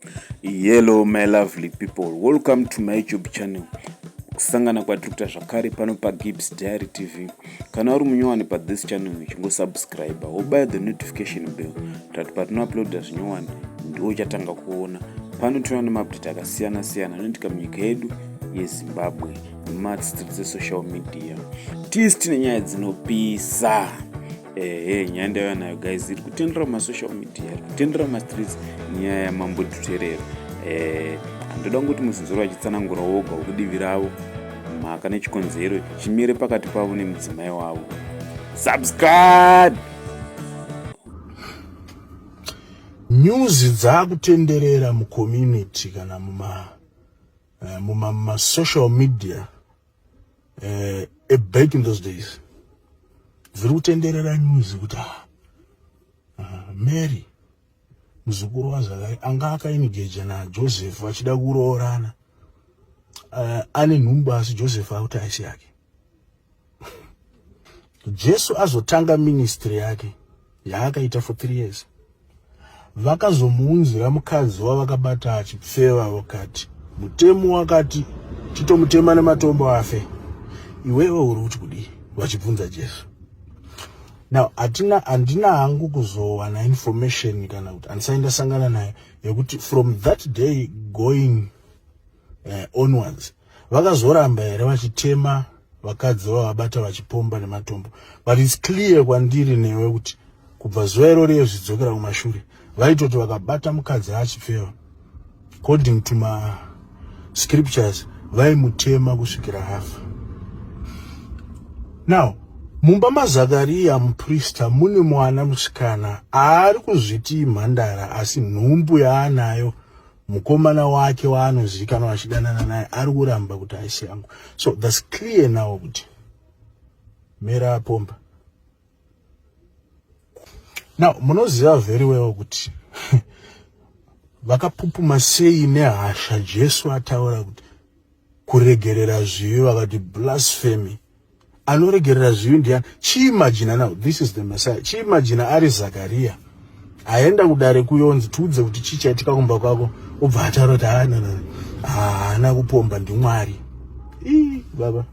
Hello my lovely people, welcome to my YouTube channel. Kusangana kwa Dr. Zvakare pano pa Gibbs Diary TV. Kana uri munyowani pa this channel chingo subscribe obaya the notification bell tati patino upload zvinyowani ndiwo uchatanga kuona. Pano tinoona maupdate akasiyana siyana anoitika munyika yedu yeZimbabwe nemastreets esocial media. Tine nyaya dzinopisa. Nyaya ndayo nayo guys iri kutendera social media, iri kutendera streets, nyaya yamambo tuterera. Ndoda kuti muzinzoro wachitsanangura woga ukudivi ravo mhaka nechikonzero chimire pakati pavo nemudzimai wavo. Subscribe. News dzakutenderera mucommunity kana muma social media back in those days. Zviri kutenderera news kuti Mary muzukuru waZakare anga akaengeja naJoseph vachida kuroorana. Ane nhumbu asi Joseph auti aisi yake. Jesu azotanga ministry yake yaakaita for 3 years. Vakazomuunzira mukadzi wavakabata achipfeva wakati mutemo wakati chitomutema nematombo afe. Iwewe uri kuti kudii? Vachibvunza Jesu. Now, andina hangu kuzowana information kana kuti andisaenda sangana naye yekuti from that day going onwards vakazoramba here vachitema vakadzi vavabata vachipomba nematombo. But it's clear kwandiri newe kuti kubva zuva iroro zvidzokera kumashure vaitoti vakabata mukadzi achipfeva according to ma scriptures vaimutema kusvikira hafa. Now mumba maZakaria muprista mune mwana musikana ari kuzviti mhandara asi nhumbu yaanayo mukomana wake waanozivikanwa achidanana naye ari kuramba kuti aisi yangu. So that's clear now kuti Mera apomba. Now munoziva very well kuti vakapupuma sei nehasha Jesu ataura kuti kuregerera zvivi vakati blasphemy. Anoregerera zvivi ndiani? Chiimagine now, this is the Messiah. Chiimagine ari Zakaria aenda kudare kuyonzi tiudze kuti chichaitika kumba kwako obva ataura kuti haana kupomba ndimwari. Baba